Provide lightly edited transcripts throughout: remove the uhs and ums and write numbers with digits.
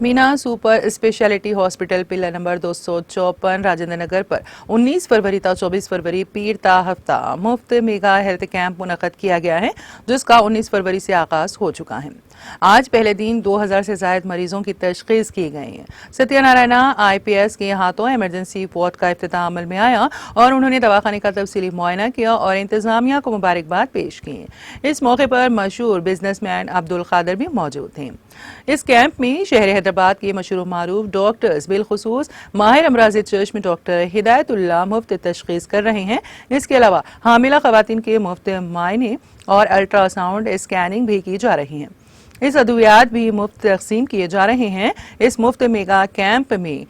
Meena super speciality hospital pillar number 254 Rajendra Nagar पर 19 फरवरी ता 24 फरवरी पीर ता हफ्ता मुफ्त मेगा हेल्थ कैंप मुनक्कद किया गया है, जिसका 19 फरवरी से आगाज हो चुका है। आज पहले दिन 2000 से ज्यादा मरीजों की तशखीस की गई है। सत्यनारायण IPS के हाथों इमरजेंसी वार्ड का इफ्तिताह अमल में आया और उन्होंने दवाखाने का तफसीली मुआयना किया और इंतजामिया को मुबारकबाद पेश की। इस मौके पर मशहूर बिजनेसमैन अब्दुल कादिर भी मौजूद थे। इस कैंप में शहर हैदराबाद के मशहूर मारूफ डॉक्टर्स बिलखुसूस माहिर अमराज चश्म डॉक्टर हिदायतुल्लाह मुफ्त तशखीस कर रहे हैं। इसके अलावा हामिला खवातीन के मुफ्त मायने और अल्ट्रासाउंड स्कैनिंग भी की जा रही है। इस अद्वियात भी मुफ्त तकसीम किए जा रहे हैं। इस मुफ्त मेगा कैंप में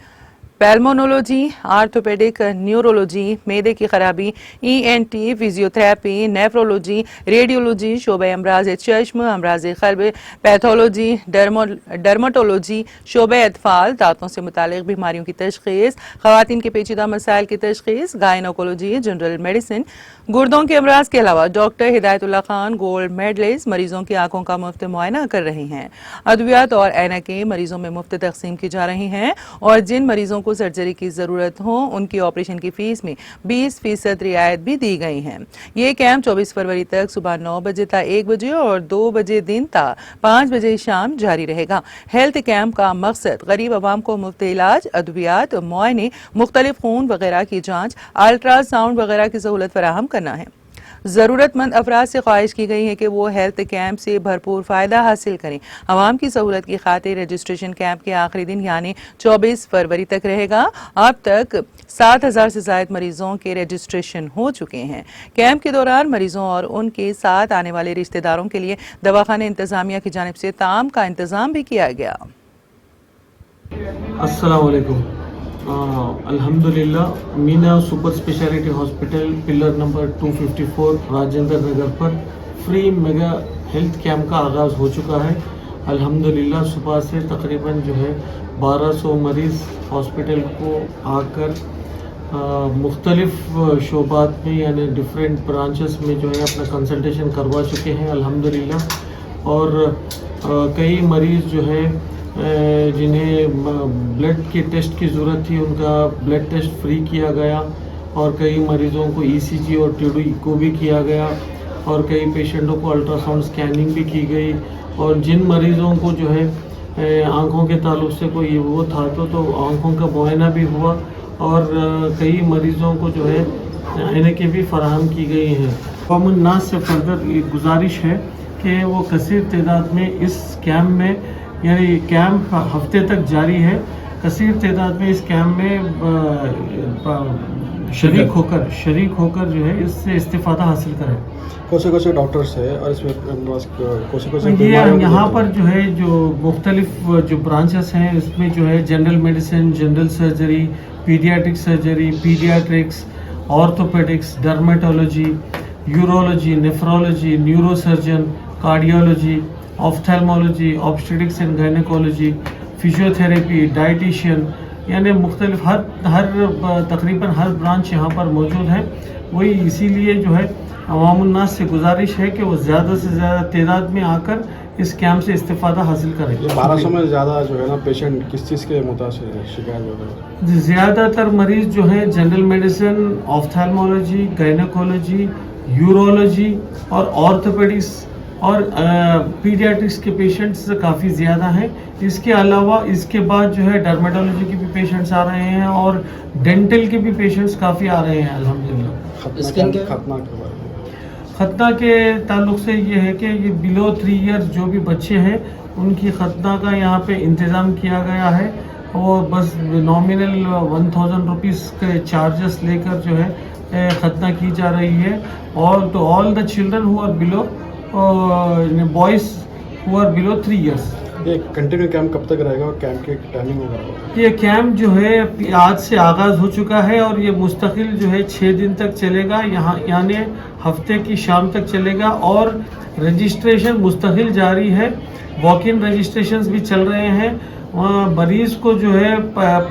पैल्मोनोलॉजी, आर्थोपेडिक, न्यूरोलॉजी, मैदे की खराबी, ENT, फिजियोथेरेपी, नेफ्रोलॉजी, रेडियोलॉजी, शोबे अमराज चश्म, अमराज क़ल्ब, पैथोलॉजी, डर्माटोलॉजी, शोबे अतफाल, दांतों से मुतालिक बीमारियों की तशखीस, खवातीन के पेचीदा मसाइल की तशखीस, गायनोकोलॉजी, जनरल मेडिसिन, गुर्दों के अमराज के अलावा doctor Hidayatullah Khan gold medallist मरीजों की आंखों का मुफ्त मुआयना कर रहे हैं। अद्वियात और ऐनकें मरीजों में मुफ्त तकसीम की जा रही हैं और जिन मरीजों को सर्जरी की जरूरत हो उनकी ऑपरेशन की फीस में 20% रियायत भी दी गई है। ये कैंप 24 फरवरी तक सुबह 9 बजे तक 1 बजे और 2 बजे दिन तक 5 बजे शाम जारी रहेगा। हेल्थ कैंप का मकसद गरीब आवाम को मुफ्त इलाज, अद्वियात, मुआयने, मुख्तलिफ खून वगैरह की जांच, अल्ट्रासाउंड वगैरह की सहूलत फराहम करना है। ज़रूरतमंद अफराद से ख्वाहिश की गई है कि वो हेल्थ कैंप से भरपूर फ़ायदा हासिल करें। आवाम की सहूलत की खातिर रजिस्ट्रेशन कैंप के आखिरी दिन यानी 24 फरवरी तक रहेगा। अब तक 7000 से ज़ायद मरीजों के रजिस्ट्रेशन हो चुके हैं। कैंप के दौरान मरीजों और उनके साथ आने वाले रिश्तेदारों के लिए दवाखाने इंतजामिया की जानिब से ताम का इंतजाम भी किया गया। अस्सलाम वालेकुम। अल्हम्दुलिल्लाह Meena super speciality hospital pillar number 254 Rajendra Nagar पर फ्री मेगा हेल्थ कैंप का आगाज़ हो चुका है। अल्हम्दुलिल्लाह सुबह से तकरीबन 1200 मरीज़ हॉस्पिटल को आकर मुख्तलिफ शोबात में यानी डिफरेंट ब्रांचेस में अपना कंसल्टेशन करवा चुके हैं अल्हम्दुलिल्लाह। और कई मरीज़ जिन्हें ब्लड के टेस्ट की ज़रूरत थी उनका ब्लड टेस्ट फ्री किया गया और कई मरीज़ों को ECG और TD को भी किया गया और कई पेशेंटों को अल्ट्रासाउंड स्कैनिंग भी की गई। और जिन मरीज़ों को आँखों के ताल्लुक़ से कोई वो था तो आँखों का मुआयना भी हुआ और कई मरीज़ों को ऐनकें भी फराहम की गई हैं। कॉमन नास से फर्दर ये गुजारिश है कि वो कसीर तादाद में इस कैंप में यानी कैंप हफ्ते तक जारी है, कसीर तादाद में इस कैंप में शरीक होकर इससे इस्तिफादा हासिल करें। कौन से डॉक्टर्स है और इसमें कौन ये यहाँ पर जो मुख्तलिफ जो ब्रांचेस हैं इसमें general medicine, general surgery, paediatric surgery, paediatrics, orthopaedics, dermatology, urology, nephrology, neurosurgeon, cardiology, ophthalmology, obstetrics and gynaecology, physiotherapy, dietitian यानी मुख्तलिफ हर तकरीबन हर ब्रांच यहाँ पर मौजूद है। वही इसीलिए अवामुन्नास से गुजारिश है कि वो ज़्यादा से ज़्यादा तादाद में आकर इस कैंप से इस्तिफादा हासिल करें। 1200 में ज़्यादा पेशेंट किस चीज़ के मुतासिर है, शिकायत हो रहा है? ज़्यादातर मरीज़ general medicine, ophthalmology, gynaecology, urology और ऑर्थोपेडिक्स और पीडियाट्रिक्स के पेशेंट्स काफ़ी ज़्यादा हैं। इसके अलावा इसके बाद डर्मेटोलॉजी के भी पेशेंट्स आ रहे हैं और डेंटल के भी पेशेंट्स काफ़ी आ रहे हैं अल्हम्दुलिल्लाह। खतना के ताल्लुक़ से ये है कि ये बिलो 3 ईयर्स जो भी बच्चे हैं उनकी खतना का यहाँ पे इंतज़ाम किया गया है और बस नॉमिनल 1000 रुपीज़ के चार्जेस लेकर खतना की जा रही है। और तो all the children who are below boys who are below 3 years. ये कंटिन्यू कैंप कब तक रहेगा और कैंप की टाइमिंग होगा? ये कैंप आज से आगाज़ हो चुका है और ये मुस्तकिल 6 दिन तक चलेगा, यहाँ यानी हफ्ते की शाम तक चलेगा और रजिस्ट्रेशन मुस्तकिल जारी है। वॉक इन रजिस्ट्रेशंस भी चल रहे हैं। मरीज़ को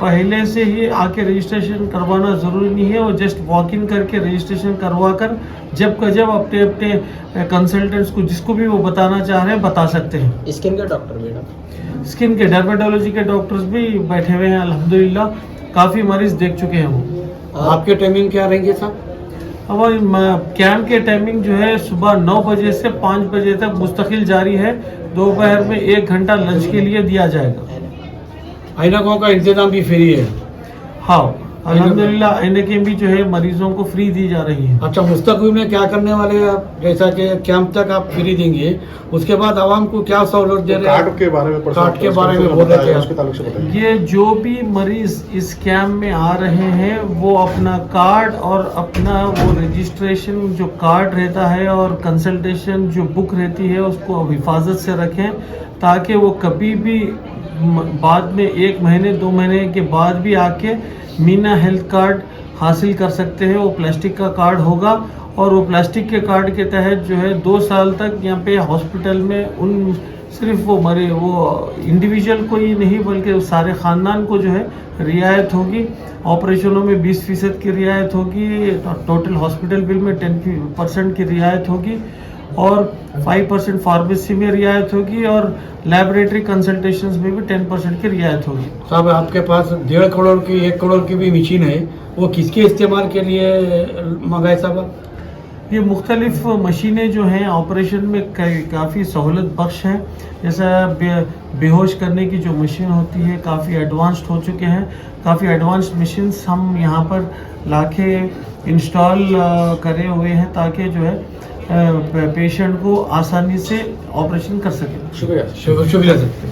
पहले से ही आके रजिस्ट्रेशन करवाना ज़रूरी नहीं है, वो जस्ट वॉक इन करके रजिस्ट्रेशन करवा कर जब अपने अपने कंसल्टेंट्स को जिसको भी वो बताना चाह रहे हैं बता सकते हैं। इसके इनका डॉक्टर मैडम स्किन के डर्मेटोलॉजी के डॉक्टर्स भी बैठे हुए हैं अल्हम्दुलिल्लाह, काफ़ी मरीज देख चुके हैं वो। आपके टाइमिंग क्या रहेंगे साहब? अब कैंप के टाइमिंग जो है सुबह 9 बजे से 5 बजे तक मुस्तकिल जारी है। दोपहर में 1 घंटा लंच के लिए दिया जाएगा। ऐनकों का इंतजाम भी फ्री है? हाँ अल्हम्दुलिल्लाह, ऐनकें भी जो है मरीजों को फ्री दी जा रही हैं। अच्छा, मुस्तकबिल में क्या करने वाले हैं आप? जैसा कि कैंप तक आप फ्री देंगे, उसके बाद आवाम को क्या सहूलत दे रहे हैं? कार्ड के बारे में कार्ड के बारे में बोल रहे थे आप। उसके ताल्लुक से बताइए। ये जो भी मरीज इस कैंप में आ रहे हैं वो अपना कार्ड और अपना वो रजिस्ट्रेशन जो कार्ड रहता है और कंसल्टेशन जो बुक रहती है उसको हिफाजत से रखें, ताकि वो कभी भी बाद में 1 महीने 2 महीने के बाद भी आके मीना हेल्थ कार्ड हासिल कर सकते हैं। वो प्लास्टिक का कार्ड होगा और वो प्लास्टिक के कार्ड के तहत जो है 2 साल तक यहाँ पे हॉस्पिटल में उन सिर्फ वो इंडिविजुअल को ही नहीं बल्कि सारे ख़ानदान को जो है रियायत होगी। ऑपरेशनों में 20% की रियायत होगी, टोटल हॉस्पिटल बिल में 10% की रियायत होगी और 5% फार्मेसी में रियायत होगी और लैबोरेटरी कंसल्टेशंस में भी 10% की रियायत होगी। साहब, आपके पास 1.5 करोड़ की 1 करोड़ की भी मशीन है, वो किसके इस्तेमाल के लिए मंगाए साहब? ये मुख्तलिफ मशीनें जो हैं ऑपरेशन में काफ़ी सहूलत बख्श हैं। जैसा बेहोश करने की जो मशीन होती है काफ़ी एडवांस्ड हो चुके हैं। काफ़ी एडवांस्ड मशीन्स हम यहाँ पर लाके इंस्टॉल करे हुए हैं ताकि जो है पेशेंट को आसानी से ऑपरेशन कर सकें। शुक्रिया। शुक्रिया सर।